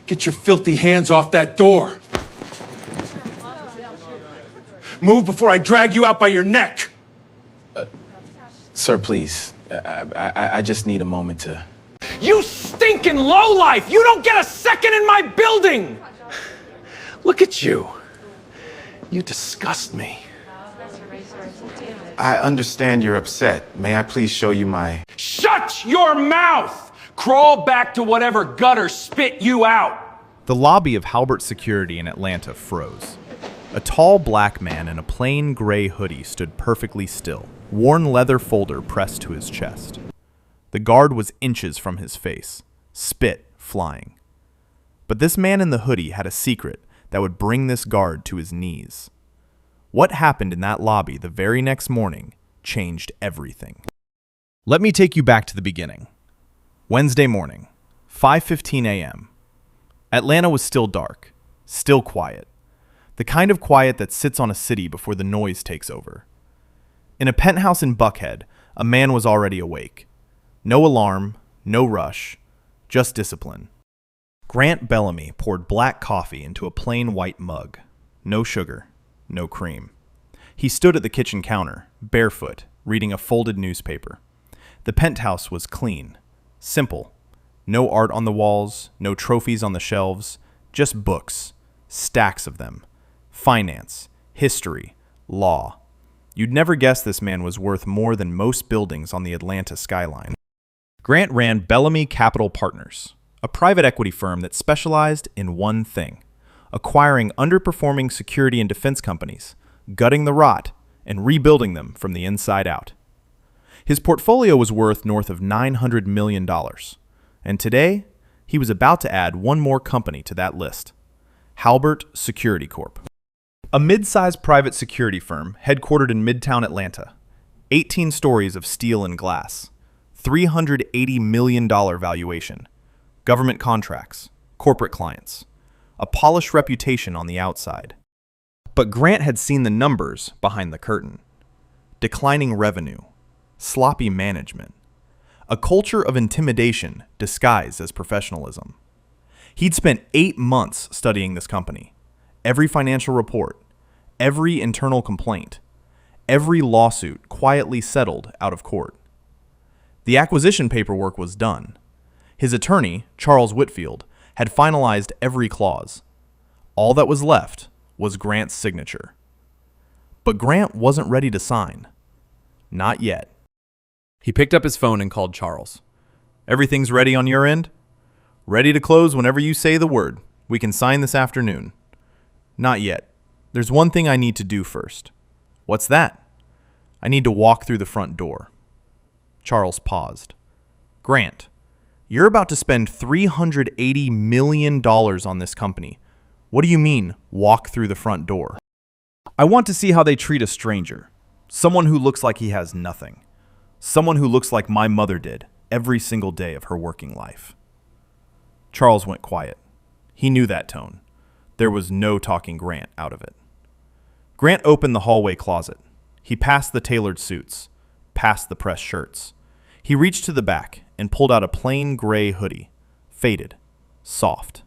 Get your filthy hands off that door. Move before I drag you out by your neck. Sir, please. I just need a moment to... You stinking lowlife! You don't get a second in my building! Look at you. You disgust me. I understand you're upset. May I please show you my... Shut your mouth! Crawl back to whatever gutter spit you out! The lobby of Halbert Security in Atlanta froze. A tall black man in a plain gray hoodie stood perfectly still, worn leather folder pressed to his chest. The guard was inches from his face, spit flying. But this man in the hoodie had a secret that would bring this guard to his knees. What happened in that lobby the very next morning changed everything. Let me take you back to the beginning. Wednesday morning, 5:15 a.m. Atlanta was still dark, still quiet. The kind of quiet that sits on a city before the noise takes over. In a penthouse in Buckhead, a man was already awake. No alarm, no rush, just discipline. Grant Bellamy poured black coffee into a plain white mug. No sugar, no cream. He stood at the kitchen counter, barefoot, reading a folded newspaper. The penthouse was clean, simple. No art on the walls, no trophies on the shelves, just books, stacks of them. Finance, history, law. You'd never guess this man was worth more than most buildings on the Atlanta skyline. Grant ran Bellamy Capital Partners, a private equity firm that specialized in one thing: acquiring underperforming security and defense companies, gutting the rot, and rebuilding them from the inside out. His portfolio was worth north of $900 million, and today, he was about to add one more company to that list: Halbert Security Corp. A mid-sized private security firm headquartered in Midtown Atlanta, 18 stories of steel and glass, $380 million valuation, government contracts, corporate clients, a polished reputation on the outside. But Grant had seen the numbers behind the curtain. Declining revenue, sloppy management, a culture of intimidation disguised as professionalism. He'd spent 8 months studying this company. Every financial report, every internal complaint, every lawsuit quietly settled out of court. The acquisition paperwork was done. His attorney, Charles Whitfield, had finalized every clause. All that was left was Grant's signature. But Grant wasn't ready to sign. Not yet. He picked up his phone and called Charles. "Everything's ready on your end? Ready to close whenever you say the word. We can sign this afternoon." "Not yet. There's one thing I need to do first." "What's that?" "I need to walk through the front door." Charles paused. "Grant, you're about to spend $380 million on this company. What do you mean, walk through the front door?" "I want to see how they treat a stranger. Someone who looks like he has nothing. Someone who looks like my mother did every single day of her working life." Charles went quiet. He knew that tone. There was no talking Grant out of it. Grant opened the hallway closet. He passed the tailored suits, past the pressed shirts. He reached to the back and pulled out a plain gray hoodie, faded, soft,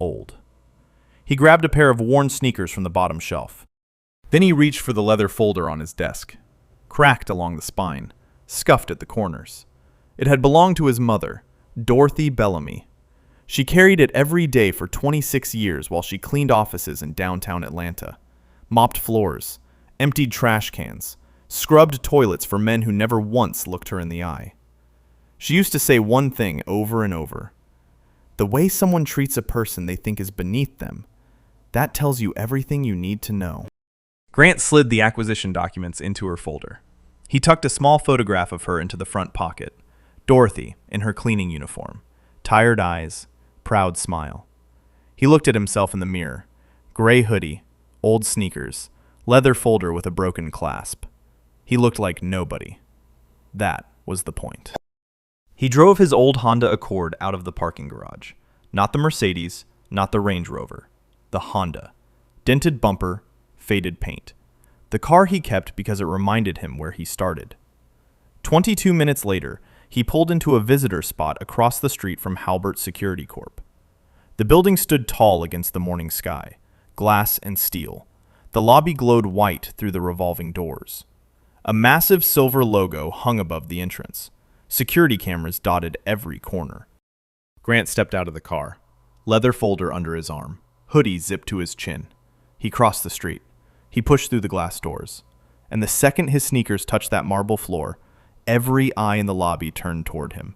old. He grabbed a pair of worn sneakers from the bottom shelf. Then he reached for the leather folder on his desk, cracked along the spine, scuffed at the corners. It had belonged to his mother, Dorothy Bellamy. She carried it every day for 26 years while she cleaned offices in downtown Atlanta, mopped floors, emptied trash cans, scrubbed toilets for men who never once looked her in the eye. She used to say one thing over and over: "The way someone treats a person they think is beneath them, that tells you everything you need to know." Grant slid the acquisition documents into her folder. He tucked a small photograph of her into the front pocket. Dorothy, in her cleaning uniform, tired eyes, proud smile. He looked at himself in the mirror. Gray hoodie, old sneakers, leather folder with a broken clasp. He looked like nobody. That was the point. He drove his old Honda Accord out of the parking garage. Not the Mercedes, not the Range Rover. The Honda. Dented bumper, faded paint. The car he kept because it reminded him where he started. 22 minutes later, he pulled into a visitor spot across the street from Halbert Security Corp. The building stood tall against the morning sky, glass and steel. The lobby glowed white through the revolving doors. A massive silver logo hung above the entrance. Security cameras dotted every corner. Grant stepped out of the car, leather folder under his arm, hoodie zipped to his chin. He crossed the street. He pushed through the glass doors. And the second his sneakers touched that marble floor, every eye in the lobby turned toward him.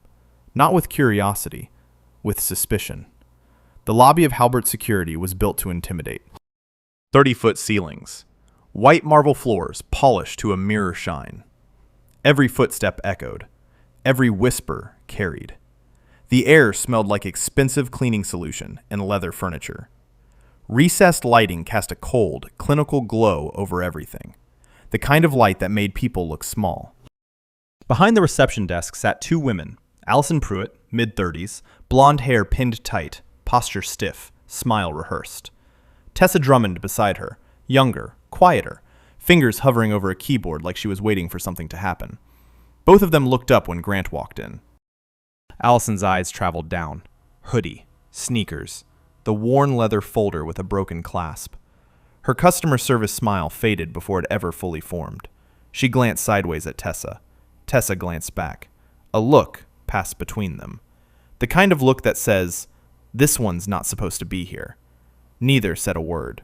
Not with curiosity, with suspicion. The lobby of Halbert Security was built to intimidate. 30-foot ceilings. White marble floors polished to a mirror shine. Every footstep echoed. Every whisper carried. The air smelled like expensive cleaning solution and leather furniture. Recessed lighting cast a cold, clinical glow over everything. The kind of light that made people look small. Behind the reception desk sat two women, Allison Pruitt, mid-30s, blonde hair pinned tight, posture stiff, smile rehearsed. Tessa Drummond beside her, younger, quieter, fingers hovering over a keyboard like she was waiting for something to happen. Both of them looked up when Grant walked in. Allison's eyes traveled down. Hoodie, sneakers, the worn leather folder with a broken clasp. Her customer service smile faded before it ever fully formed. She glanced sideways at Tessa. Tessa glanced back. A look passed between them. The kind of look that says, "This one's not supposed to be here." Neither said a word.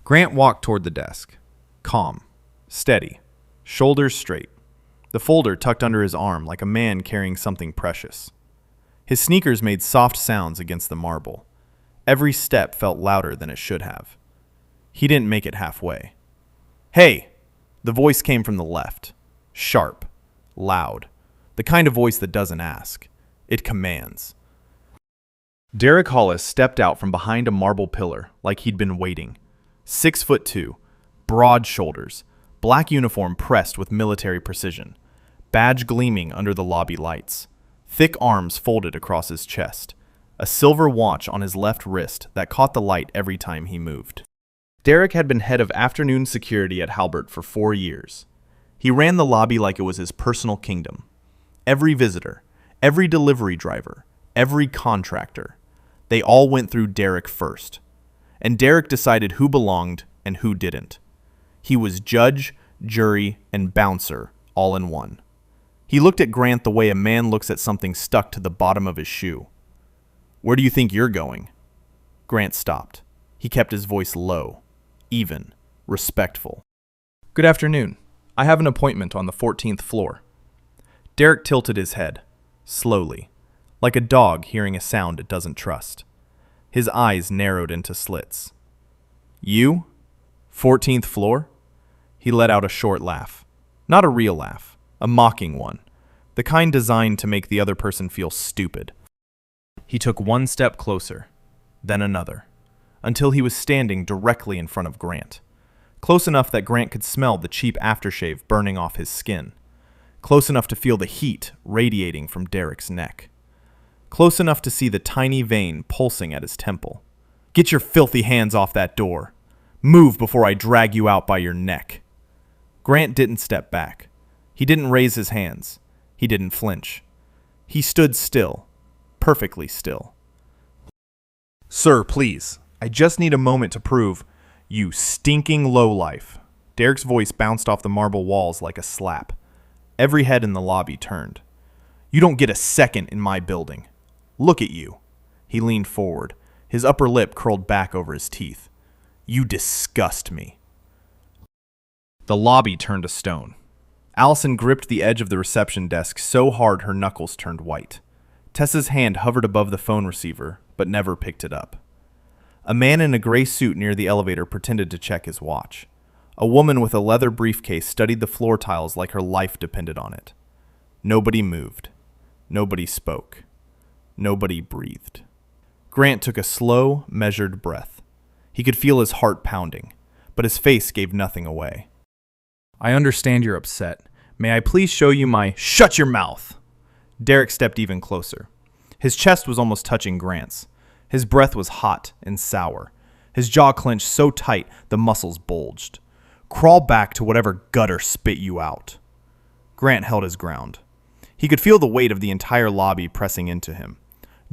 Grant walked toward the desk. Calm, steady, shoulders straight. The folder tucked under his arm like a man carrying something precious. His sneakers made soft sounds against the marble. Every step felt louder than it should have. He didn't make it halfway. "Hey!" The voice came from the left. Sharp, loud. The kind of voice that doesn't ask. It commands. Derek Hollis stepped out from behind a marble pillar like he'd been waiting. 6'2", broad shoulders, black uniform pressed with military precision, badge gleaming under the lobby lights, thick arms folded across his chest, a silver watch on his left wrist that caught the light every time he moved. Derek had been head of afternoon security at Halbert for 4 years. He ran the lobby like it was his personal kingdom. Every visitor, every delivery driver, every contractor, they all went through Derek first. And Derek decided who belonged and who didn't. He was judge, jury, and bouncer all in one. He looked at Grant the way a man looks at something stuck to the bottom of his shoe. "Where do you think you're going?" Grant stopped. He kept his voice low, even, respectful. "Good afternoon. I have an appointment on the 14th floor." Derek tilted his head, slowly, like a dog hearing a sound it doesn't trust. His eyes narrowed into slits. "You? 14th floor?" He let out a short laugh. Not a real laugh, a mocking one, the kind designed to make the other person feel stupid. He took one step closer, then another, until he was standing directly in front of Grant. Close enough that Grant could smell the cheap aftershave burning off his skin. Close enough to feel the heat radiating from Derek's neck. Close enough to see the tiny vein pulsing at his temple. "Get your filthy hands off that door. Move before I drag you out by your neck." Grant didn't step back. He didn't raise his hands. He didn't flinch. He stood still, perfectly still. "Sir, please. I just need a moment to prove, you stinking lowlife." Derek's voice bounced off the marble walls like a slap. Every head in the lobby turned. "You don't get a second in my building. Look at you." He leaned forward, his upper lip curled back over his teeth. "You disgust me." The lobby turned to stone. Allison gripped the edge of the reception desk so hard her knuckles turned white. Tessa's hand hovered above the phone receiver, but never picked it up. A man in a gray suit near the elevator pretended to check his watch. A woman with a leather briefcase studied the floor tiles like her life depended on it. Nobody moved. Nobody spoke. Nobody breathed. Grant took a slow, measured breath. He could feel his heart pounding, but his face gave nothing away. "I understand you're upset. May I please show you my—" "Shut your mouth!" Derek stepped even closer. His chest was almost touching Grant's. His breath was hot and sour. His jaw clenched so tight the muscles bulged. "Crawl back to whatever gutter spit you out." Grant held his ground. He could feel the weight of the entire lobby pressing into him.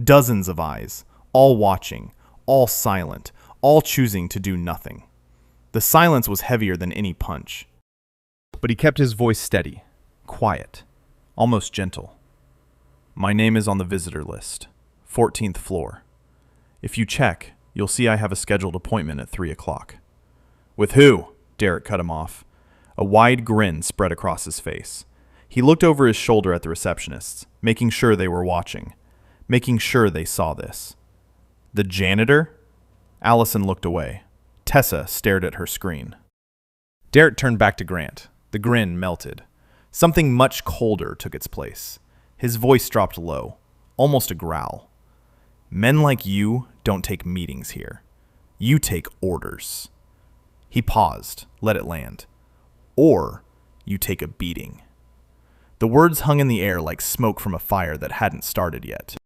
Dozens of eyes, all watching, all silent, all choosing to do nothing. The silence was heavier than any punch. But he kept his voice steady, quiet, almost gentle. My name is on the visitor list, 14th floor. If you check, you'll see I have a scheduled appointment at 3 o'clock. With who? Derek cut him off. A wide grin spread across his face. He looked over his shoulder at the receptionists, making sure they were watching, making sure they saw this. The janitor? Allison looked away. Tessa stared at her screen. Derek turned back to Grant. The grin melted. Something much colder took its place. His voice dropped low, almost a growl. Men like you don't take meetings here. You take orders. He paused, let it land. Or you take a beating. The words hung in the air like smoke from a fire that hadn't started yet.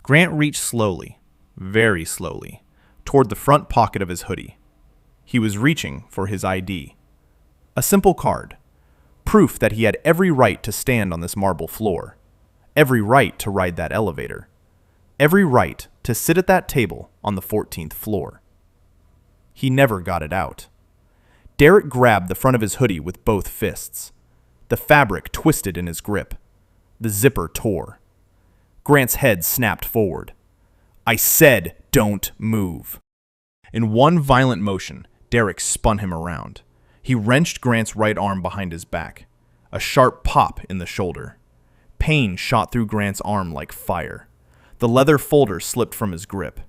Grant reached slowly, very slowly, toward the front pocket of his hoodie. He was reaching for his ID. A simple card. Proof that he had every right to stand on this marble floor. Every right to ride that elevator. Every right to sit at that table on the 14th floor. He never got it out. Derek grabbed the front of his hoodie with both fists. The fabric twisted in his grip. The zipper tore. Grant's head snapped forward. I said, don't move. In one violent motion, Derek spun him around. He wrenched Grant's right arm behind his back. A sharp pop in the shoulder. Pain shot through Grant's arm like fire. The leather folder slipped from his grip.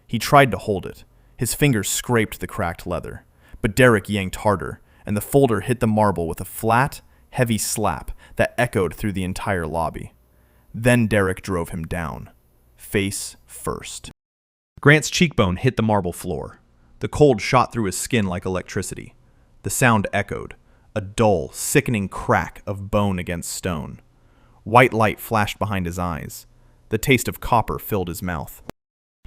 He tried to hold it. His fingers scraped the cracked leather. But Derek yanked harder, and the folder hit the marble with a flat, heavy slap that echoed through the entire lobby. Then Derek drove him down, face first. Grant's cheekbone hit the marble floor. The cold shot through his skin like electricity. The sound echoed, a dull, sickening crack of bone against stone. White light flashed behind his eyes. The taste of copper filled his mouth.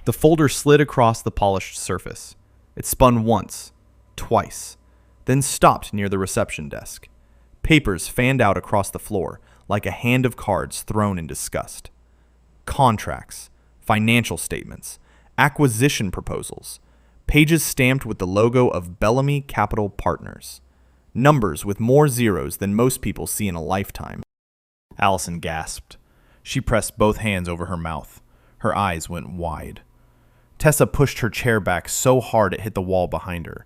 The folder slid across the polished surface. It spun once, twice, then stopped near the reception desk. Papers fanned out across the floor like a hand of cards thrown in disgust. Contracts, financial statements, acquisition proposals, pages stamped with the logo of Bellamy Capital Partners, numbers with more zeros than most people see in a lifetime. Allison gasped. She pressed both hands over her mouth. Her eyes went wide. Tessa pushed her chair back so hard it hit the wall behind her.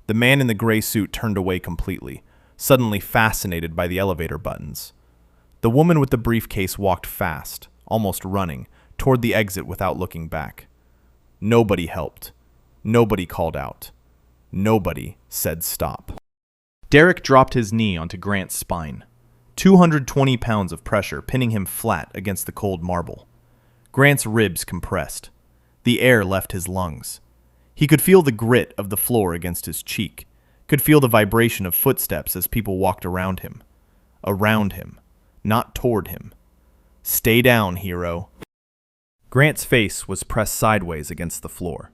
The man in the gray suit turned away completely, suddenly fascinated by the elevator buttons. The woman with the briefcase walked fast, almost running, toward the exit without looking back. Nobody helped. Nobody called out. Nobody said stop. Derek dropped his knee onto Grant's spine. 220 pounds of pressure pinning him flat against the cold marble. Grant's ribs compressed. The air left his lungs. He could feel the grit of the floor against his cheek, could feel the vibration of footsteps as people walked around him. Around him, not toward him. Stay down, hero. Grant's face was pressed sideways against the floor.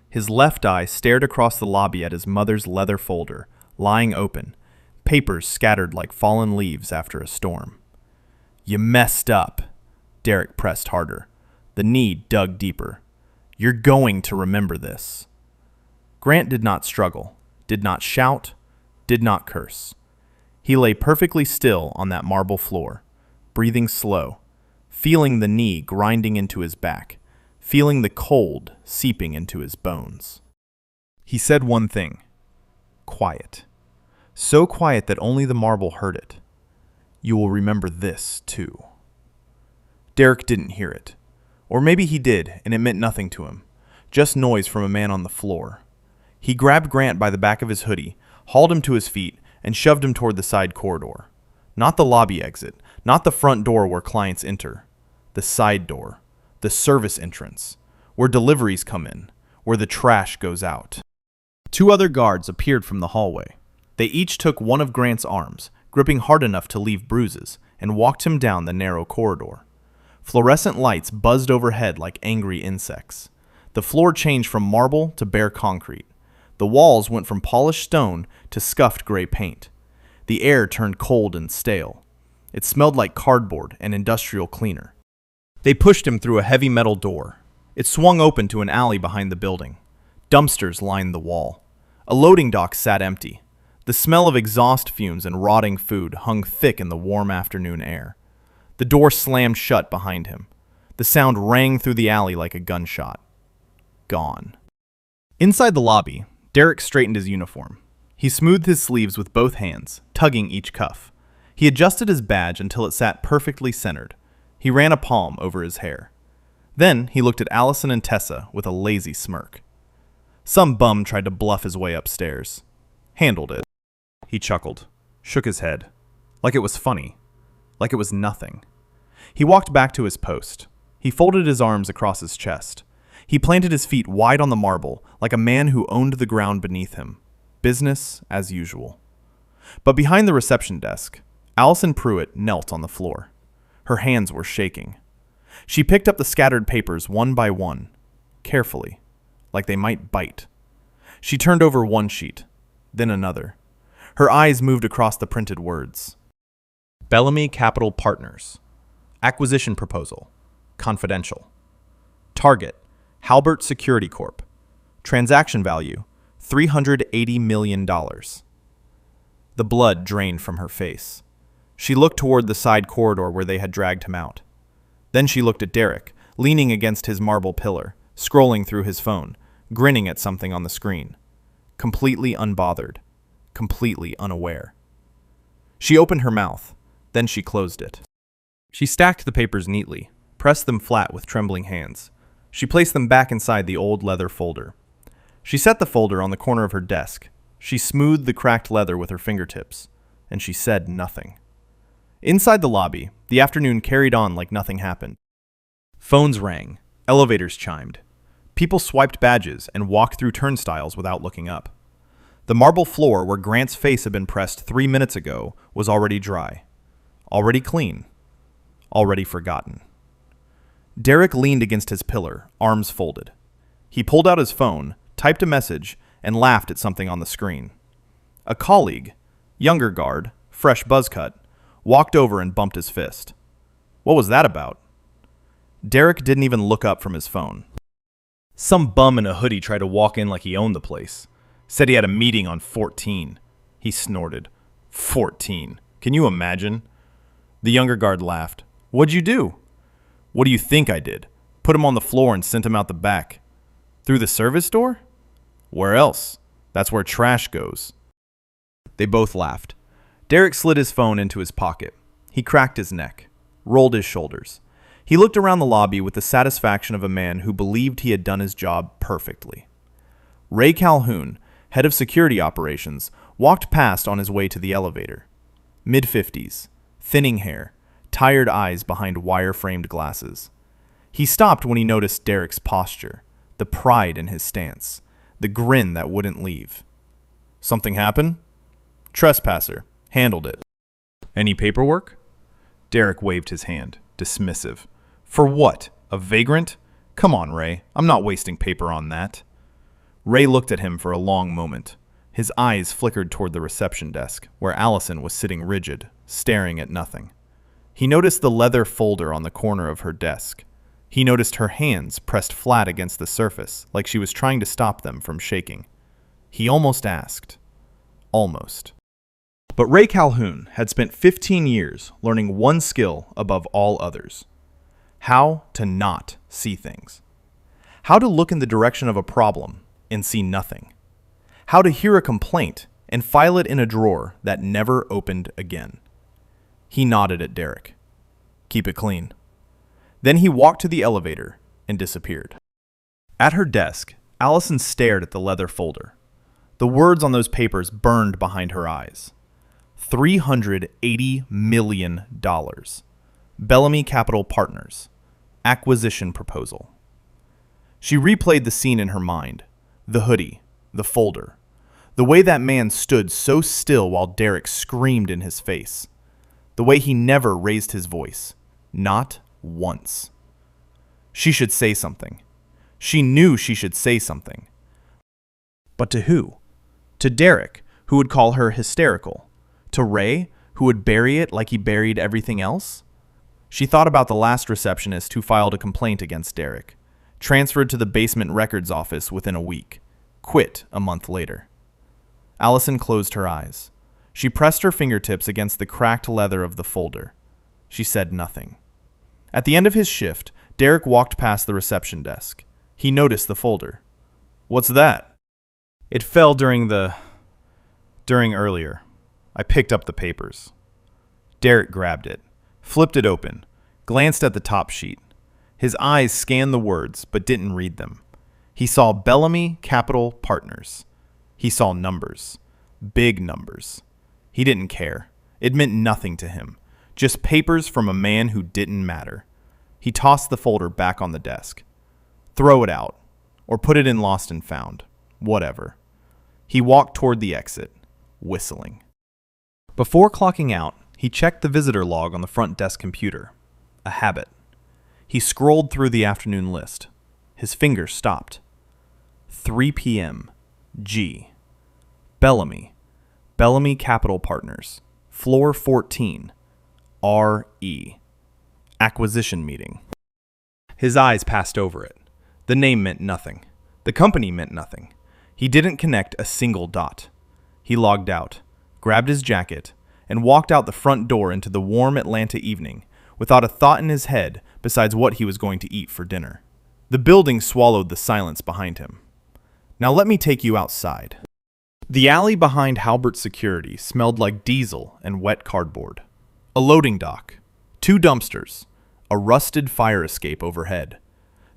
His left eye stared across the lobby at his mother's leather folder, lying open, papers scattered like fallen leaves after a storm. You messed up. Derek pressed harder. The knee dug deeper. You're going to remember this. Grant did not struggle, did not shout, did not curse. He lay perfectly still on that marble floor, breathing slow, feeling the knee grinding into his back, feeling the cold seeping into his bones. He said one thing. Quiet. So quiet that only the marble heard it. You will remember this, too. Derek didn't hear it. Or maybe he did, and it meant nothing to him. Just noise from a man on the floor. He grabbed Grant by the back of his hoodie, hauled him to his feet, and shoved him toward the side corridor. Not the lobby exit, not the front door where clients enter. The side door. The service entrance. Where deliveries come in. Where the trash goes out. 2 other guards appeared from the hallway. They each took one of Grant's arms, gripping hard enough to leave bruises, and walked him down the narrow corridor. Fluorescent lights buzzed overhead like angry insects. The floor changed from marble to bare concrete. The walls went from polished stone to scuffed gray paint. The air turned cold and stale. It smelled like cardboard and industrial cleaner. They pushed him through a heavy metal door. It swung open to an alley behind the building. Dumpsters lined the wall. A loading dock sat empty. The smell of exhaust fumes and rotting food hung thick in the warm afternoon air. The door slammed shut behind him. The sound rang through the alley like a gunshot. Gone. Inside the lobby, Derek straightened his uniform. He smoothed his sleeves with both hands, tugging each cuff. He adjusted his badge until it sat perfectly centered. He ran a palm over his hair. Then he looked at Allison and Tessa with a lazy smirk. Some bum tried to bluff his way upstairs. Handled it. He chuckled, shook his head. Like it was funny. Like it was nothing. He walked back to his post. He folded his arms across his chest. He planted his feet wide on the marble, like a man who owned the ground beneath him. Business as usual. But behind the reception desk, Allison Pruitt knelt on the floor. Her hands were shaking. She picked up the scattered papers one by one, carefully, like they might bite. She turned over one sheet, then another. Her eyes moved across the printed words. Bellamy Capital Partners. Acquisition proposal. Confidential. Target. Halbert Security Corp. Transaction value. $380 million. The blood drained from her face. She looked toward the side corridor where they had dragged him out. Then she looked at Derek, leaning against his marble pillar, scrolling through his phone, grinning at something on the screen. Completely unbothered. Completely unaware. She opened her mouth, then she closed it. She stacked the papers neatly, pressed them flat with trembling hands. She placed them back inside the old leather folder. She set the folder on the corner of her desk. She smoothed the cracked leather with her fingertips, and she said nothing. Inside the lobby, the afternoon carried on like nothing happened. Phones rang, elevators chimed. People swiped badges and walked through turnstiles without looking up. The marble floor where Grant's face had been pressed 3 minutes ago was already dry, already clean, already forgotten. Derek leaned against his pillar, arms folded. He pulled out his phone, typed a message, and laughed at something on the screen. A colleague, younger guard, fresh buzz cut, walked over and bumped his fist. What was that about? Derek didn't even look up from his phone. Some bum in a hoodie tried to walk in like he owned the place. Said he had a meeting on 14. He snorted. 14. Can you imagine? The younger guard laughed. What'd you do? What do you think I did? Put him on the floor and sent him out the back. Through the service door? Where else? That's where trash goes. They both laughed. Derek slid his phone into his pocket. He cracked his neck, rolled his shoulders. He looked around the lobby with the satisfaction of a man who believed he had done his job perfectly. Ray Calhoun, head of security operations, walked past on his way to the elevator. Mid-50s, thinning hair, tired eyes behind wire-framed glasses. He stopped when he noticed Derek's posture, the pride in his stance, the grin that wouldn't leave. Something happen? Trespasser. Handled it. Any paperwork? Derek waved his hand, dismissive. For what? A vagrant? Come on, Ray. I'm not wasting paper on that. Ray looked at him for a long moment. His eyes flickered toward the reception desk, where Allison was sitting rigid, staring at nothing. He noticed the leather folder on the corner of her desk. He noticed her hands pressed flat against the surface, like she was trying to stop them from shaking. He almost asked. Almost. But Ray Calhoun had spent 15 years learning one skill above all others. How to not see things. How to look in the direction of a problem and see nothing. How to hear a complaint and file it in a drawer that never opened again. He nodded at Derek. Keep it clean. Then he walked to the elevator and disappeared. At her desk, Allison stared at the leather folder. The words on those papers burned behind her eyes. $380 million. Bellamy Capital Partners. Acquisition proposal. She replayed the scene in her mind. The hoodie, the folder. The way that man stood so still while Derek screamed in his face. The way he never raised his voice. Not once. She should say something. She knew she should say something. But to who? To Derek, who would call her hysterical. To Ray, who would bury it like he buried everything else? She thought about the last receptionist who filed a complaint against Derek. transferred to the basement records office within a week, quit a month later. Allison closed her eyes. She pressed her fingertips against the cracked leather of the folder. She said nothing. At the end of his shift, Derek walked past the reception desk. He noticed the folder. "What's that?" "It fell during earlier. I picked up the papers." Derek grabbed it, flipped it open, glanced at the top sheet. His eyes scanned the words, but didn't read them. He saw Bellamy Capital Partners. He saw numbers. Big numbers. He didn't care. It meant nothing to him. Just papers from a man who didn't matter. He tossed the folder back on the desk. Throw it out. Or put it in Lost and Found. Whatever. He walked toward the exit, whistling. Before clocking out, he checked the visitor log on the front desk computer. A habit. He scrolled through the afternoon list. His fingers stopped. 3 p.m. G. Bellamy. Bellamy Capital Partners. Floor 14. R.E. Acquisition meeting. His eyes passed over it. The name meant nothing. The company meant nothing. He didn't connect a single dot. He logged out, grabbed his jacket, and walked out the front door into the warm Atlanta evening without a thought in his head besides what he was going to eat for dinner. The building swallowed the silence behind him. Now let me take you outside. The alley behind Halbert Security smelled like diesel and wet cardboard. A loading dock, 2 dumpsters, a rusted fire escape overhead.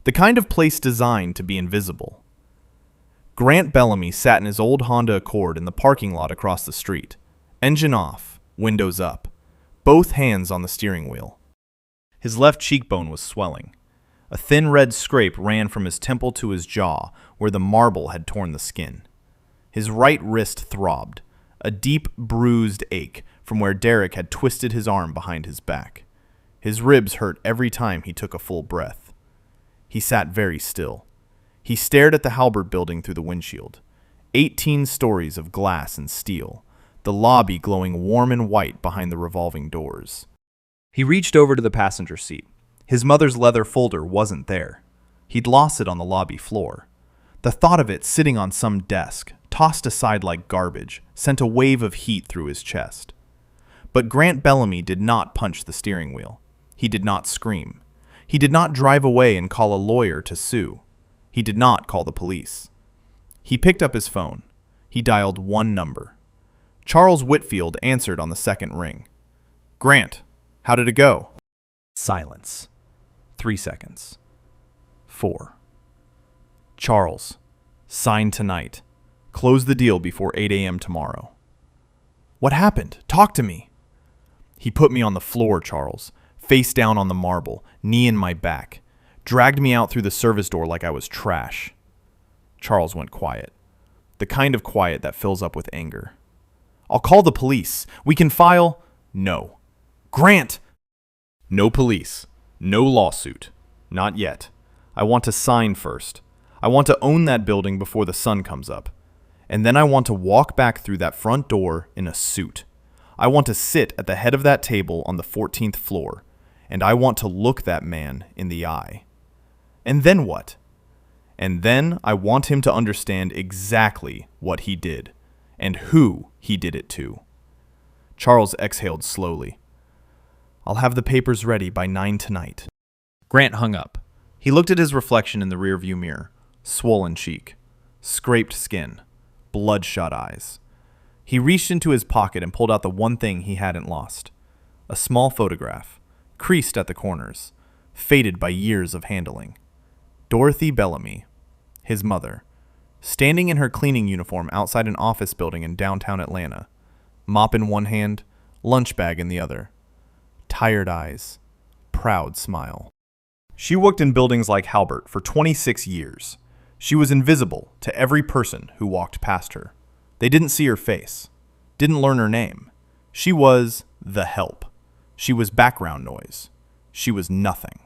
The kind of place designed to be invisible. Grant Bellamy sat in his old Honda Accord in the parking lot across the street. Engine off, windows up, both hands on the steering wheel. His left cheekbone was swelling. A thin red scrape ran from his temple to his jaw where the marble had torn the skin. His right wrist throbbed, a deep, bruised ache from where Derek had twisted his arm behind his back. His ribs hurt every time he took a full breath. He sat very still. He stared at the Halbert building through the windshield. 18 stories of glass and steel, the lobby glowing warm and white behind the revolving doors. He reached over to the passenger seat. His mother's leather folder wasn't there. He'd lost it on the lobby floor. The thought of it sitting on some desk, tossed aside like garbage, sent a wave of heat through his chest. But Grant Bellamy did not punch the steering wheel. He did not scream. He did not drive away and call a lawyer to sue. He did not call the police. He picked up his phone. He dialed one number. Charles Whitfield answered on the second ring. "Grant, how did it go?" Silence. 3 seconds. 4. "Charles, sign tonight. Close the deal before 8 a.m. tomorrow." "What happened? Talk to me." "He put me on the floor, Charles, face down on the marble, knee in my back. Dragged me out through the service door like I was trash." Charles went quiet. The kind of quiet that fills up with anger. "I'll call the police. We can file—" "No." "Grant!" "No police. No lawsuit. Not yet. I want to sign first. I want to own that building before the sun comes up. And then I want to walk back through that front door in a suit. I want to sit at the head of that table on the 14th floor, and I want to look that man in the eye. And then what? And then I want him to understand exactly what he did, and who he did it to." Charles exhaled slowly. "I'll have the papers ready by 9 tonight." Grant hung up. He looked at his reflection in the rearview mirror. Swollen cheek, scraped skin, bloodshot eyes. He reached into his pocket and pulled out the one thing he hadn't lost. A small photograph, creased at the corners, faded by years of handling. Dorothy Bellamy, his mother, standing in her cleaning uniform outside an office building in downtown Atlanta, mop in one hand, lunch bag in the other. Tired eyes, proud smile. She worked in buildings like Halbert for 26 years. She was invisible to every person who walked past her. They didn't see her face, didn't learn her name. She was the help. She was background noise. She was nothing.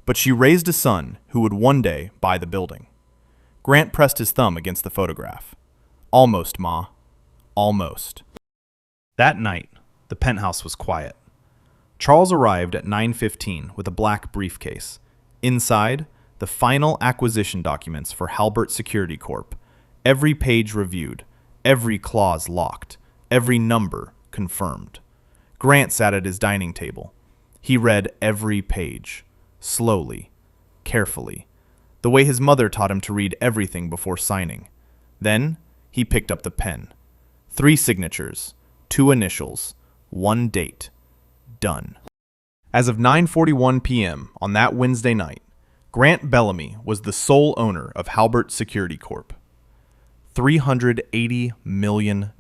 But she raised a son who would one day buy the building. Grant pressed his thumb against the photograph. "Almost, Ma. Almost." That night, the penthouse was quiet. Charles arrived at 9:15 with a black briefcase. Inside, The final acquisition documents for Halbert Security Corp. Every page reviewed, every clause locked, every number confirmed. Grant sat at his dining table. He read every page, slowly, carefully, the way his mother taught him to read everything before signing. Then he picked up the pen. 3 signatures, 2 initials, 1 date. Done. As of 9:41 p.m. on that Wednesday night, Grant Bellamy was the sole owner of Halbert Security Corp. $380 million.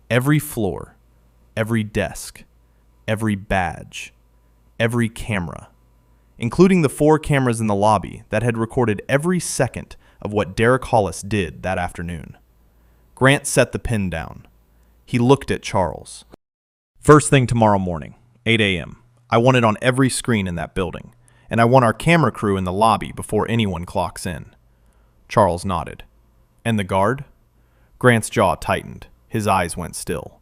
Every floor, every desk, every badge, every camera, including the 4 cameras in the lobby that had recorded every second of what Derek Hollis did that afternoon. Grant set the pen down. He looked at Charles. First thing tomorrow morning, 8 a.m. I want it on every screen in that building, and I want our camera crew in the lobby before anyone clocks in. Charles nodded. And the guard? Grant's jaw tightened. His eyes went still.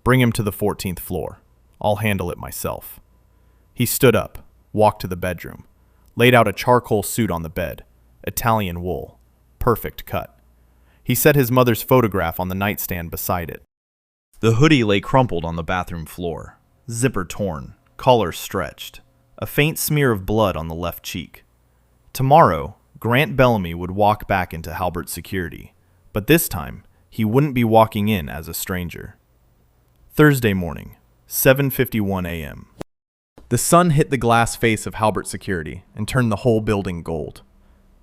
Bring him to the 14th floor. I'll handle it myself. He stood up, walked to the bedroom, laid out a charcoal suit on the bed, Italian wool, perfect cut. He set his mother's photograph on the nightstand beside it. The hoodie lay crumpled on the bathroom floor, zipper torn, collar stretched, a faint smear of blood on the left cheek. Tomorrow, Grant Bellamy would walk back into Halbert Security, but this time, he wouldn't be walking in as a stranger. Thursday morning, 7:51 a.m. The sun hit the glass face of Halbert Security and turned the whole building gold.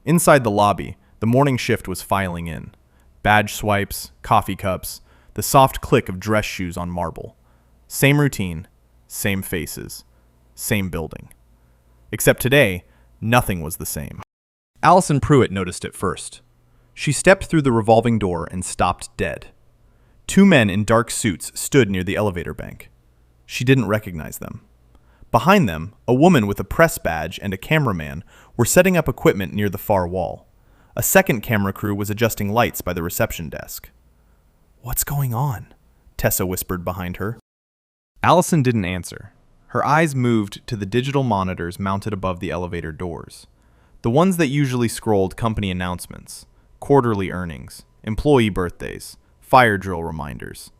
Inside the lobby, the morning shift was filing in. Badge swipes, coffee cups, the soft click of dress shoes on marble. Same routine, same faces, same building. Except today, nothing was the same. Allison Pruitt noticed it first. She stepped through the revolving door and stopped dead. 2 men in dark suits stood near the elevator bank. She didn't recognize them. Behind them, a woman with a press badge and a cameraman were setting up equipment near the far wall. A second camera crew was adjusting lights by the reception desk. "What's going on?" Tessa whispered behind her. Allison didn't answer. Her eyes moved to the digital monitors mounted above the elevator doors. The ones that usually scrolled company announcements, quarterly earnings, employee birthdays, fire drill reminders.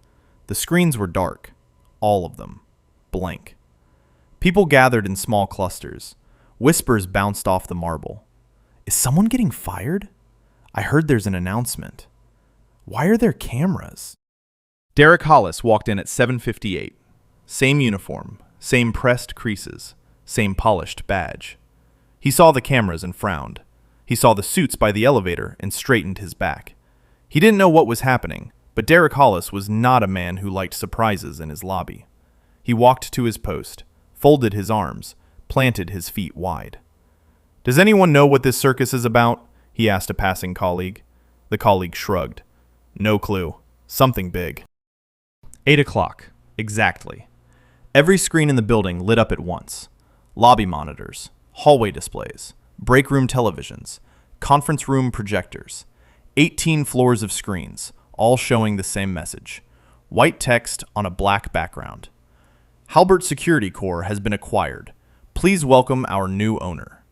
The screens were dark, all of them, blank. People gathered in small clusters. Whispers bounced off the marble. Is someone getting fired? I heard there's an announcement. Why are there cameras? Derek Hollis walked in at 7:58. Same uniform, same pressed creases, same polished badge. He saw the cameras and frowned. He saw the suits by the elevator and straightened his back. He didn't know what was happening, but Derek Hollis was not a man who liked surprises in his lobby. He walked to his post, folded his arms, planted his feet wide. "Does anyone know what this circus is about?" he asked a passing colleague. The colleague shrugged. "No clue. Something big." 8 o'clock. Exactly. Every screen in the building lit up at once. Lobby monitors, hallway displays, break room televisions, conference room projectors. 18 floors of screens, all showing the same message. White text on a black background. Halbert Security Corp has been acquired. Please welcome our new owner.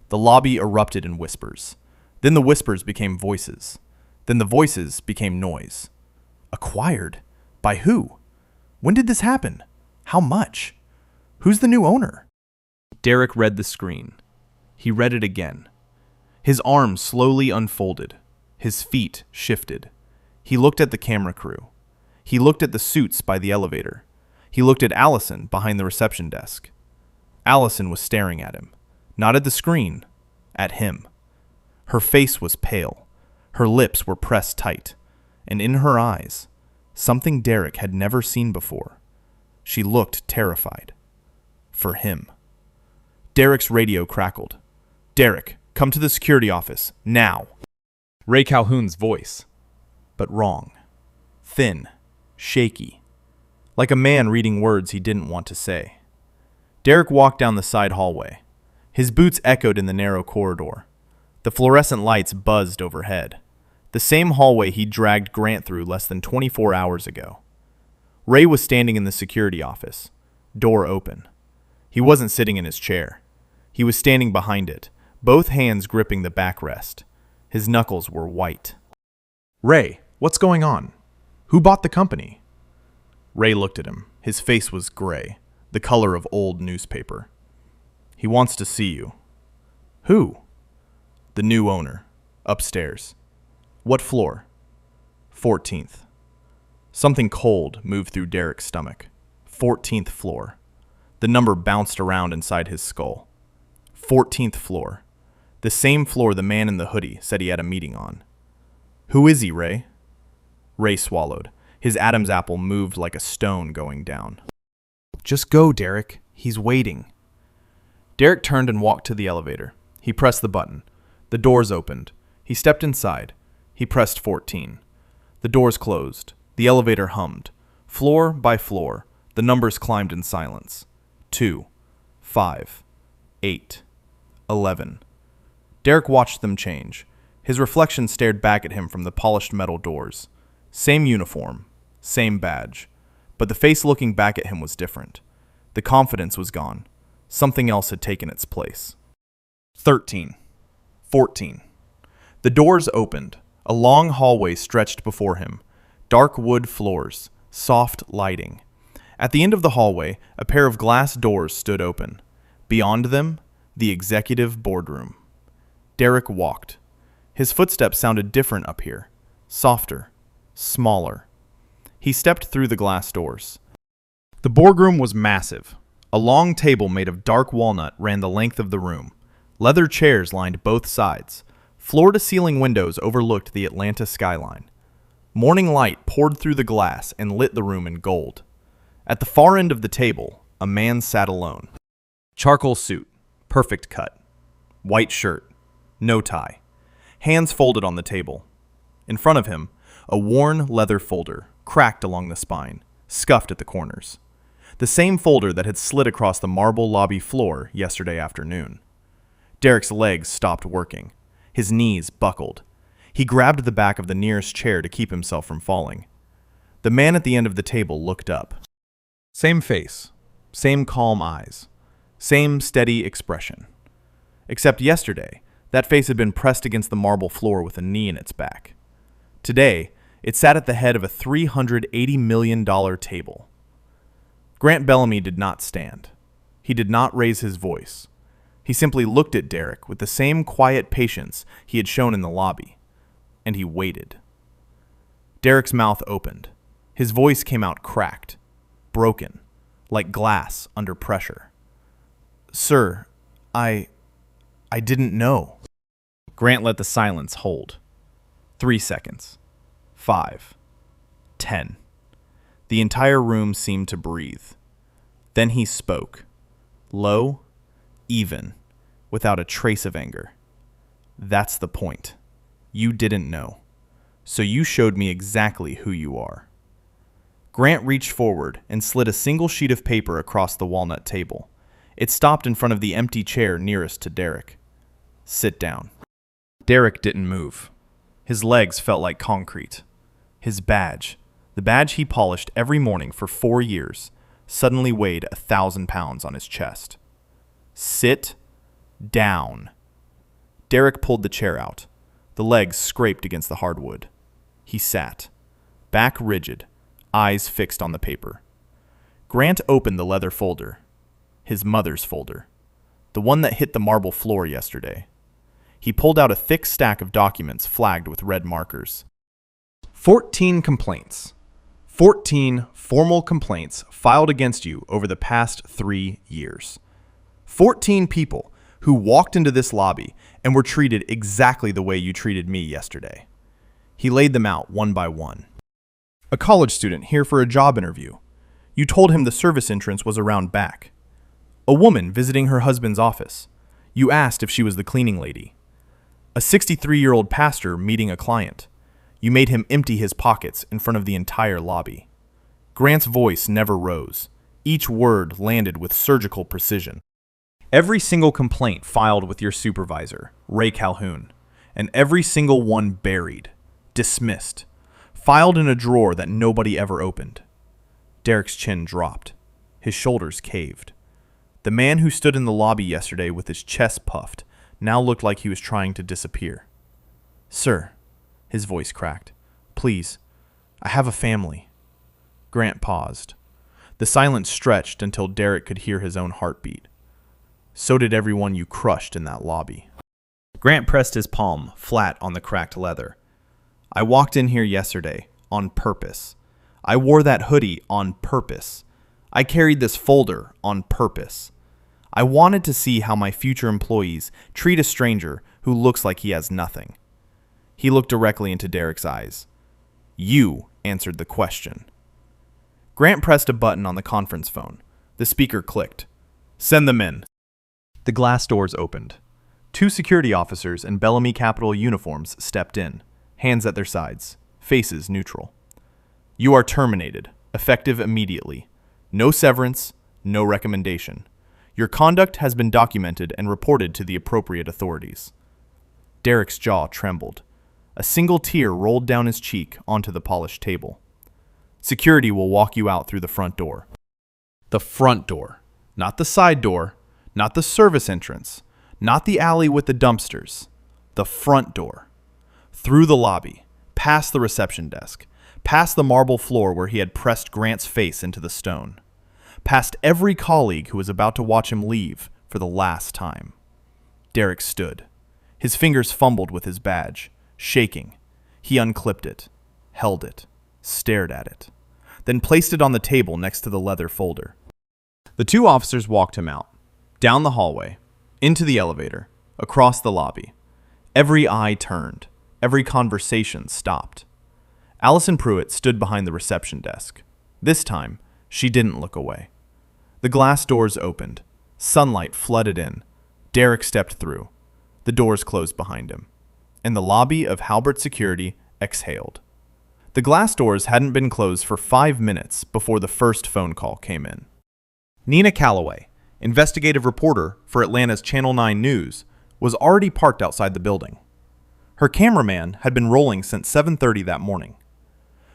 The lobby erupted in whispers. Then the whispers became voices. Then the voices became noise. Acquired? By who? When did this happen? How much? Who's the new owner? Derek read the screen. He read it again. His arms slowly unfolded. His feet shifted. He looked at the camera crew. He looked at the suits by the elevator. He looked at Allison behind the reception desk. Allison was staring at him. Not at the screen. At him. Her face was pale. Her lips were pressed tight. And in her eyes, something Derek had never seen before. She looked terrified. For him. Derek's radio crackled. "Derek, come to the security office, now." Ray Calhoun's voice. But wrong. Thin. Shaky. Like a man reading words he didn't want to say. Derek walked down the side hallway. His boots echoed in the narrow corridor. The fluorescent lights buzzed overhead. The same hallway he dragged Grant through less than 24 hours ago. Ray was standing in the security office, door open. He wasn't sitting in his chair. He was standing behind it, both hands gripping the backrest. His knuckles were white. "Ray, what's going on? Who bought the company?" Ray looked at him. His face was gray, the color of old newspaper. "He wants to see you." "Who?" "The new owner. Upstairs." "What floor?" 14th. Something cold moved through Derek's stomach. 14th floor. The number bounced around inside his skull. 14th floor. The same floor the man in the hoodie said he had a meeting on. "Who is he, Ray?" Ray swallowed. His Adam's apple moved like a stone going down. "Just go, Derek. He's waiting." Derek turned and walked to the elevator. He pressed the button. The doors opened. He stepped inside. He pressed 14. The doors closed. The elevator hummed. Floor by floor, the numbers climbed in silence. 2, 5, 8, 11. Derek watched them change. His reflection stared back at him from the polished metal doors. Same uniform, same badge. But the face looking back at him was different. The confidence was gone. Something else had taken its place. 13. 14. The doors opened. A long hallway stretched before him. Dark wood floors, soft lighting. At the end of the hallway, a pair of glass doors stood open. Beyond them, the executive boardroom. Derek walked. His footsteps sounded different up here. Softer, smaller. He stepped through the glass doors. The boardroom was massive. A long table made of dark walnut ran the length of the room. Leather chairs lined both sides. Floor-to-ceiling windows overlooked the Atlanta skyline. Morning light poured through the glass and lit the room in gold. At the far end of the table, a man sat alone. Charcoal suit, perfect cut. White shirt, no tie. Hands folded on the table. In front of him, a worn leather folder, cracked along the spine, scuffed at the corners. The same folder that had slid across the marble lobby floor yesterday afternoon. Derek's legs stopped working. His knees buckled. He grabbed the back of the nearest chair to keep himself from falling. The man at the end of the table looked up. Same face, same calm eyes, same steady expression. Except yesterday, that face had been pressed against the marble floor with a knee in its back. Today, it sat at the head of a $380 million table. Grant Bellamy did not stand. He did not raise his voice. He simply looked at Derek with the same quiet patience he had shown in the lobby, and he waited. Derek's mouth opened. His voice came out cracked, broken, like glass under pressure. "Sir, I didn't know." Grant let the silence hold. 3 seconds. 5. 10. The entire room seemed to breathe. Then he spoke. Low, even, without a trace of anger. "That's the point. You didn't know. So you showed me exactly who you are." Grant reached forward and slid a single sheet of paper across the walnut table. It stopped in front of the empty chair nearest to Derek. "Sit down." Derek didn't move. His legs felt like concrete. His badge, the badge he polished every morning for 4 years, suddenly weighed 1,000 pounds on his chest. "Sit down." Derek pulled the chair out. The legs scraped against the hardwood. He sat, back rigid, eyes fixed on the paper. Grant opened the leather folder. His mother's folder. The one that hit the marble floor yesterday. He pulled out a thick stack of documents flagged with red markers. 14 complaints. 14 formal complaints filed against you over the past 3 years. 14 people who walked into this lobby and were treated exactly the way you treated me yesterday. He laid them out one by one. A college student here for a job interview. You told him the service entrance was around back. A woman visiting her husband's office. You asked if she was the cleaning lady. A 63-year-old pastor meeting a client. You made him empty his pockets in front of the entire lobby. Grant's voice never rose. Each word landed with surgical precision. Every single complaint filed with your supervisor, Ray Calhoun, and every single one buried, dismissed, filed in a drawer that nobody ever opened. Derek's chin dropped. His shoulders caved. The man who stood in the lobby yesterday with his chest puffed now looked like he was trying to disappear. "Sir," his voice cracked, "please, I have a family." Grant paused. The silence stretched until Derek could hear his own heartbeat. So did everyone you crushed in that lobby. Grant pressed his palm flat on the cracked leather. "I walked in here yesterday on purpose. I wore that hoodie on purpose. I carried this folder on purpose. I wanted to see how my future employees treat a stranger who looks like he has nothing." He looked directly into Derek's eyes. "You answered the question." Grant pressed a button on the conference phone. The speaker clicked. "Send them in." The glass doors opened. 2 security officers in Bellamy Capitol uniforms stepped in, hands at their sides, faces neutral. "You are terminated, effective immediately. No severance, no recommendation. Your conduct has been documented and reported to the appropriate authorities." Derek's jaw trembled. A single tear rolled down his cheek onto the polished table. "Security will walk you out through the front door." The front door, not the side door, not the service entrance, not the alley with the dumpsters. The front door. Through the lobby, past the reception desk, past the marble floor where he had pressed Grant's face into the stone, past every colleague who was about to watch him leave for the last time. Derek stood. His fingers fumbled with his badge, shaking. He unclipped it, held it, stared at it, then placed it on the table next to the leather folder. The 2 officers walked him out, down the hallway, into the elevator, across the lobby. Every eye turned, every conversation stopped. Allison Pruitt stood behind the reception desk. This time, she didn't look away. The glass doors opened. Sunlight flooded in. Derek stepped through. The doors closed behind him. And the lobby of Halbert Security exhaled. The glass doors hadn't been closed for 5 minutes before the first phone call came in. Nina Calloway, investigative reporter for Atlanta's Channel 9 News, was already parked outside the building. Her cameraman had been rolling since 7:30 that morning.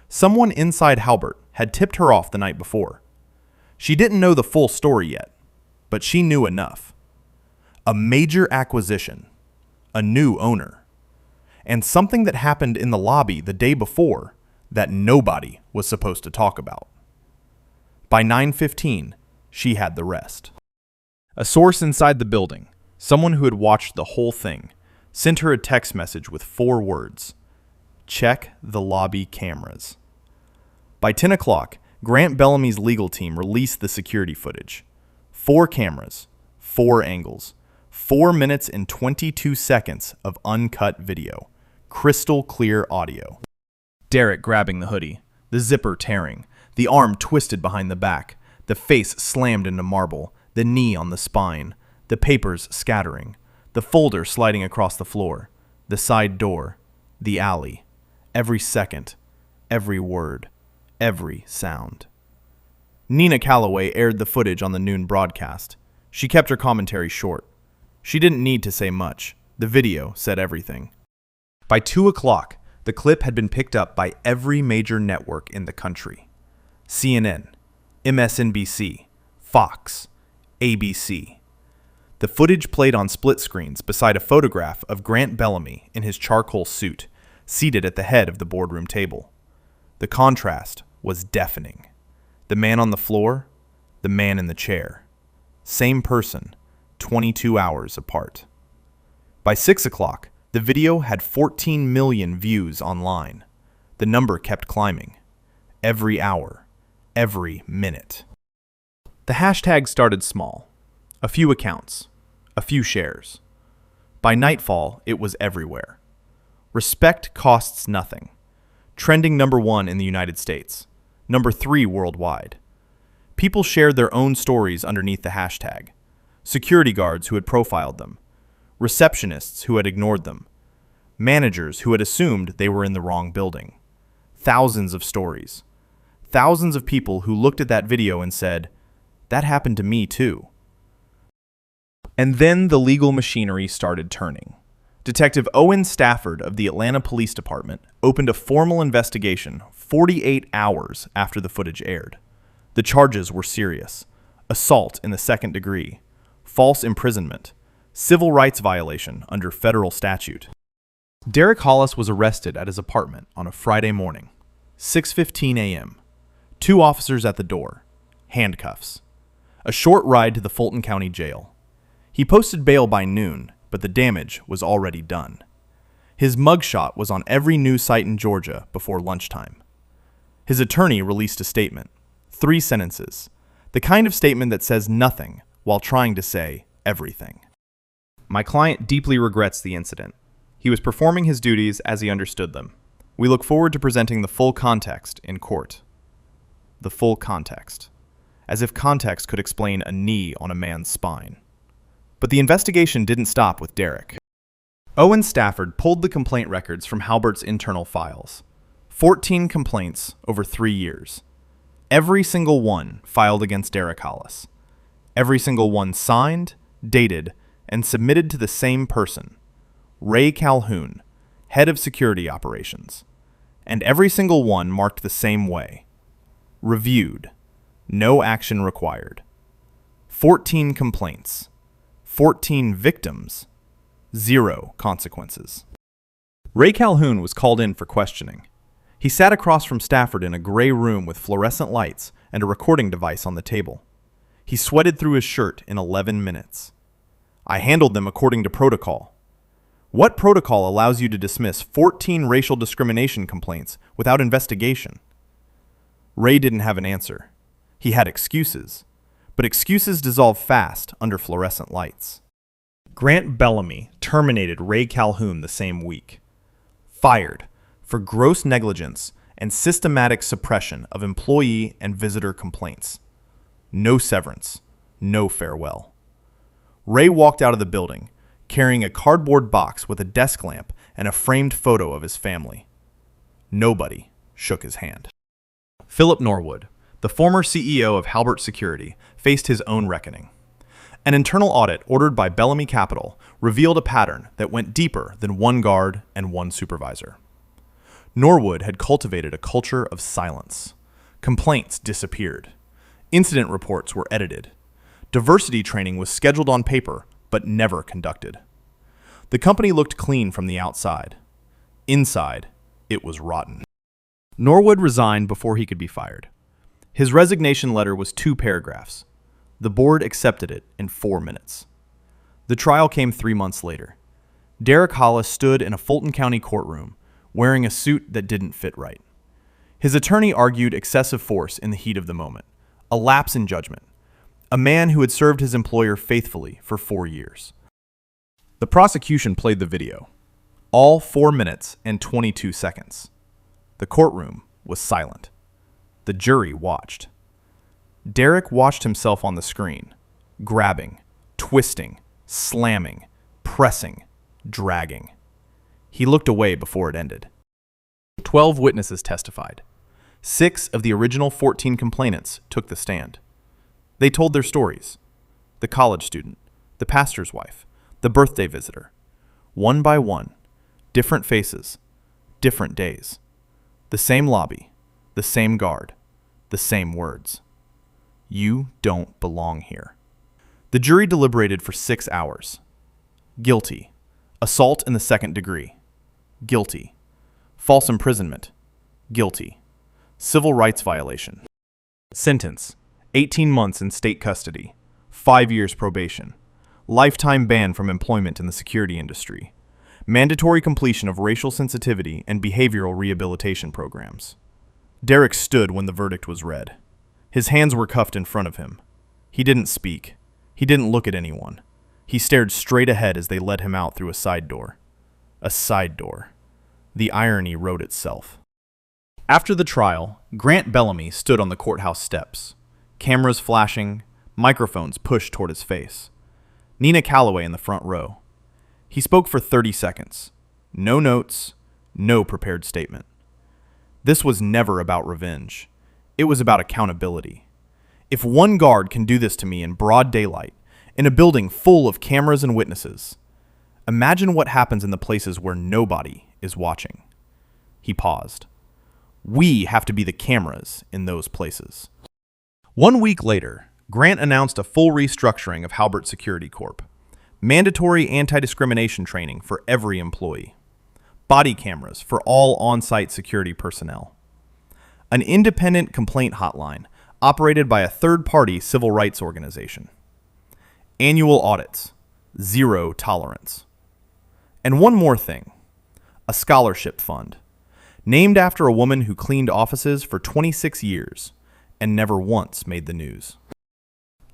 Someone inside Halbert had tipped her off the night before. She didn't know the full story yet, but she knew enough. A major acquisition, a new owner, and something that happened in the lobby the day before that nobody was supposed to talk about. By 9:15, she had the rest. A source inside the building, someone who had watched the whole thing, sent her a text message with 4 words: "Check the lobby cameras." By 10 o'clock, Grant Bellamy's legal team released the security footage. 4 cameras, 4 angles, 4 minutes and 22 seconds of uncut video, crystal clear audio. Derek grabbing the hoodie, the zipper tearing, the arm twisted behind the back, the face slammed into marble, the knee on the spine, the papers scattering, the folder sliding across the floor, the side door, the alley, every second, every word, every sound. Nina Calloway aired the footage on the noon broadcast. She kept her commentary short. She didn't need to say much. The video said everything. By 2 o'clock, the clip had been picked up by every major network in the country. CNN, MSNBC, Fox, ABC. The footage played on split screens beside a photograph of Grant Bellamy in his charcoal suit, seated at the head of the boardroom table. The contrast was deafening. The man on the floor, the man in the chair. Same person, 22 hours apart. By 6 o'clock, the video had 14 million views online. The number kept climbing. Every hour, every minute. The hashtag started small. A few accounts, a few shares. By nightfall, it was everywhere. Respect costs nothing. Trending #1 in the United States. #3 worldwide. People shared their own stories underneath the hashtag. Security guards who had profiled them. Receptionists who had ignored them. Managers who had assumed they were in the wrong building. Thousands of stories. Thousands of people who looked at that video and said, "That happened to me too." And then the legal machinery started turning. Detective Owen Stafford of the Atlanta Police Department opened a formal investigation 48 hours after the footage aired. The charges were serious: assault in the 2nd degree, false imprisonment, civil rights violation under federal statute. Derek Hollis was arrested at his apartment on a Friday morning, 6:15 a.m. 2 officers at the door, handcuffs. A short ride to the Fulton County Jail. He posted bail by noon, but the damage was already done. His mugshot was on every news site in Georgia before lunchtime. His attorney released a statement. 3 sentences. The kind of statement that says nothing while trying to say everything. My client deeply regrets the incident. He was performing his duties as he understood them. We look forward to presenting the full context in court. The full context. As if context could explain a knee on a man's spine. But the investigation didn't stop with Derek. Owen Stafford pulled the complaint records from Halbert's internal files. 14 complaints over 3 years. Every single one filed against Derek Hollis. Every single one signed, dated, and submitted to the same person, Ray Calhoun, head of security operations. And every single one marked the same way. Reviewed. No action required. 14 complaints. 14 victims. 0 consequences. Ray Calhoun was called in for questioning. He sat across from Stafford in a gray room with fluorescent lights and a recording device on the table. He sweated through his shirt in 11 minutes. I handled them according to protocol. What protocol allows you to dismiss 14 racial discrimination complaints without investigation? Ray didn't have an answer. He had excuses, but excuses dissolve fast under fluorescent lights. Grant Bellamy terminated Ray Calhoun the same week. Fired for gross negligence and systematic suppression of employee and visitor complaints. No severance, no farewell. Ray walked out of the building, carrying a cardboard box with a desk lamp and a framed photo of his family. Nobody shook his hand. Philip Norwood, the former CEO of Halbert Security, faced his own reckoning. An internal audit ordered by Bellamy Capital revealed a pattern that went deeper than 1 guard and 1 supervisor. Norwood had cultivated a culture of silence. Complaints disappeared. Incident reports were edited. Diversity training was scheduled on paper, but never conducted. The company looked clean from the outside. Inside, it was rotten. Norwood resigned before he could be fired. His resignation letter was 2 paragraphs. The board accepted it in 4 minutes. The trial came 3 months later. Derek Hollis stood in a Fulton County courtroom, wearing a suit that didn't fit right. His attorney argued excessive force in the heat of the moment, a lapse in judgment, a man who had served his employer faithfully for 4 years. The prosecution played the video, all 4 minutes and 22 seconds. The courtroom was silent. The jury watched. Derek watched himself on the screen, grabbing, twisting, slamming, pressing, dragging. He looked away before it ended. 12 witnesses testified. 6 of the original 14 complainants took the stand. They told their stories. The college student, the pastor's wife, the birthday visitor. One by one, different faces, different days. The same lobby, the same guard, the same words. You don't belong here. The jury deliberated for 6 hours. Guilty. Assault in the 2nd degree. Guilty. False imprisonment. Guilty. Civil rights violation. Sentence: 18 months in state custody. 5 years probation. Lifetime ban from employment in the security industry. Mandatory completion of racial sensitivity and behavioral rehabilitation programs. Derek stood when the verdict was read. His hands were cuffed in front of him. He didn't speak. He didn't look at anyone. He stared straight ahead as they led him out through a side door. A side door. The irony wrote itself. After the trial, Grant Bellamy stood on the courthouse steps. Cameras flashing, microphones pushed toward his face. Nina Calloway in the front row. He spoke for 30 seconds. No notes, no prepared statement. This was never about revenge. It was about accountability. If 1 guard can do this to me in broad daylight, in a building full of cameras and witnesses, imagine what happens in the places where nobody is watching. He paused. We have to be the cameras in those places. 1 week later, Grant announced a full restructuring of Halbert Security Corp. Mandatory anti-discrimination training for every employee. Body cameras for all on-site security personnel. An independent complaint hotline operated by a third-party civil rights organization. Annual audits. Zero tolerance. And one more thing. A scholarship fund. Named after a woman who cleaned offices for 26 years and never once made the news.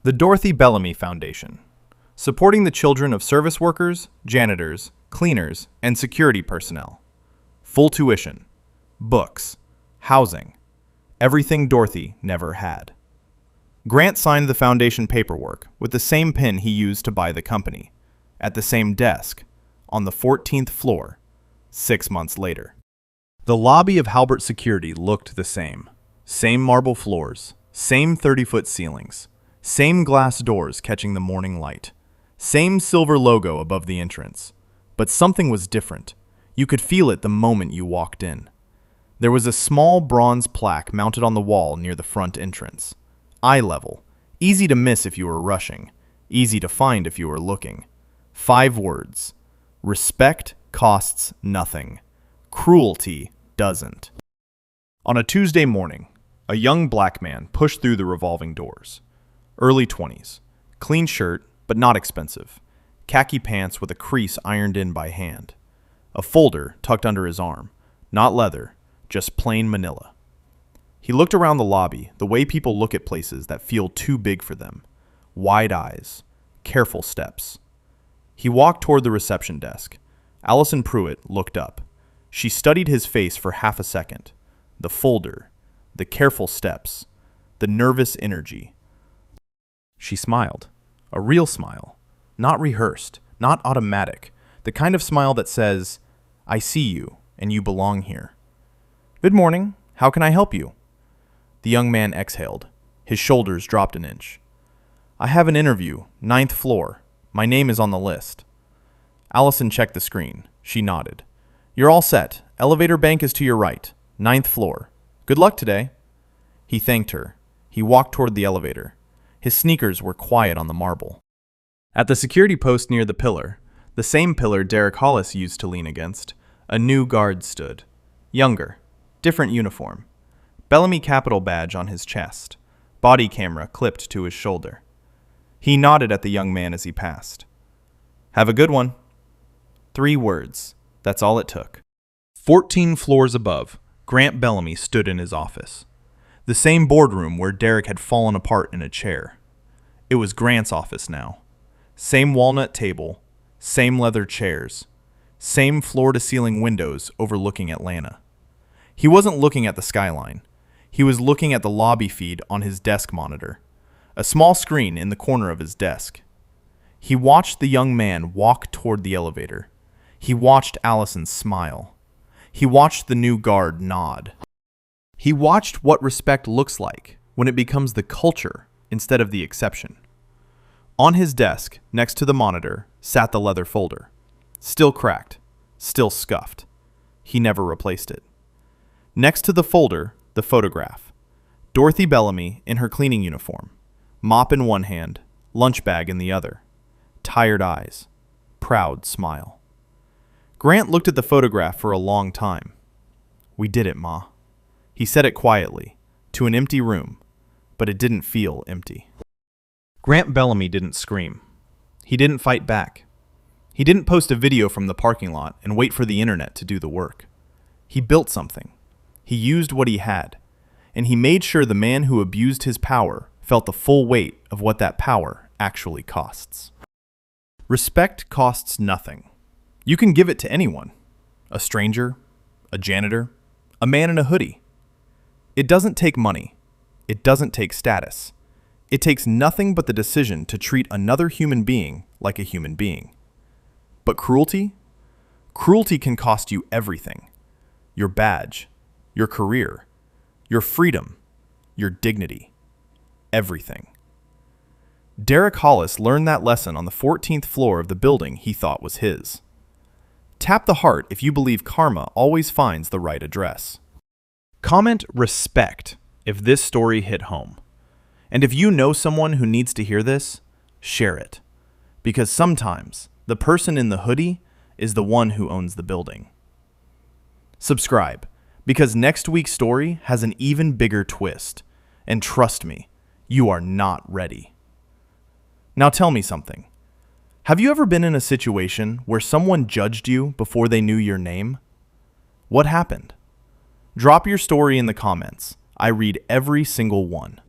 The Dorothy Bellamy Foundation. Supporting the children of service workers, janitors, cleaners, and security personnel. Full tuition. Books. Housing. Everything Dorothy never had. Grant signed the foundation paperwork with the same pen he used to buy the company, at the same desk, on the 14th floor, 6 months later. The lobby of Halbert Security looked the same. Same marble floors, same 30-foot ceilings, same glass doors catching the morning light, same silver logo above the entrance. But something was different. You could feel it the moment you walked in. There was a small bronze plaque mounted on the wall near the front entrance. Eye level, easy to miss if you were rushing, easy to find if you were looking. 5 words. Respect costs nothing. Cruelty doesn't. On a Tuesday morning, a young black man pushed through the revolving doors. Early 20s. Clean shirt, but not expensive. Khaki pants with a crease ironed in by hand. A folder tucked under his arm. Not leather, just plain manila. He looked around the lobby the way people look at places that feel too big for them. Wide eyes. Careful steps. He walked toward the reception desk. Allison Pruitt looked up. She studied his face for half a second. The folder. The careful steps. The nervous energy. She smiled. A real smile. Not rehearsed. Not automatic. The kind of smile that says, I see you, and you belong here. Good morning. How can I help you? The young man exhaled. His shoulders dropped an inch. I have an interview, 9th floor. My name is on the list. Allison checked the screen. She nodded. You're all set. Elevator bank is to your right. 9th floor. Good luck today. He thanked her. He walked toward the elevator. His sneakers were quiet on the marble. At the security post near the pillar, the same pillar Derek Hollis used to lean against, a new guard stood. Younger. Different uniform. Bellamy Capital badge on his chest. Body camera clipped to his shoulder. He nodded at the young man as he passed. Have a good one. 3 words. That's all it took. 14 floors above, Grant Bellamy stood in his office. The same boardroom where Derek had fallen apart in a chair. It was Grant's office now. Same walnut table, same leather chairs, same floor-to-ceiling windows overlooking Atlanta. He wasn't looking at the skyline. He was looking at the lobby feed on his desk monitor, a small screen in the corner of his desk. He watched the young man walk toward the elevator. He watched Allison smile. He watched the new guard nod. He watched what respect looks like when it becomes the culture instead of the exception. On his desk, next to the monitor, sat the leather folder. Still cracked, still scuffed. He never replaced it. Next to the folder, the photograph. Dorothy Bellamy in her cleaning uniform. Mop in one hand, lunch bag in the other. Tired eyes. Proud smile. Grant looked at the photograph for a long time. We did it, Ma. He said it quietly, to an empty room, but it didn't feel empty. Grant Bellamy didn't scream. He didn't fight back. He didn't post a video from the parking lot and wait for the internet to do the work. He built something. He used what he had, and he made sure the man who abused his power felt the full weight of what that power actually costs. Respect costs nothing. You can give it to anyone. A stranger, a janitor, a man in a hoodie. It doesn't take money. It doesn't take status. It takes nothing but the decision to treat another human being like a human being. But cruelty? Cruelty can cost you everything. Your badge, your career, your freedom, your dignity. Everything. Derek Hollis learned that lesson on the 14th floor of the building he thought was his. Tap the heart if you believe karma always finds the right address. Comment respect if this story hit home. And if you know someone who needs to hear this, share it. because sometimes the person in the hoodie is the one who owns the building. Subscribe, because next week's story has an even bigger twist, and trust me, you are not ready. Now tell me something. Have you ever been in a situation where someone judged you before they knew your name? What happened? Drop your story in the comments. I read every single one.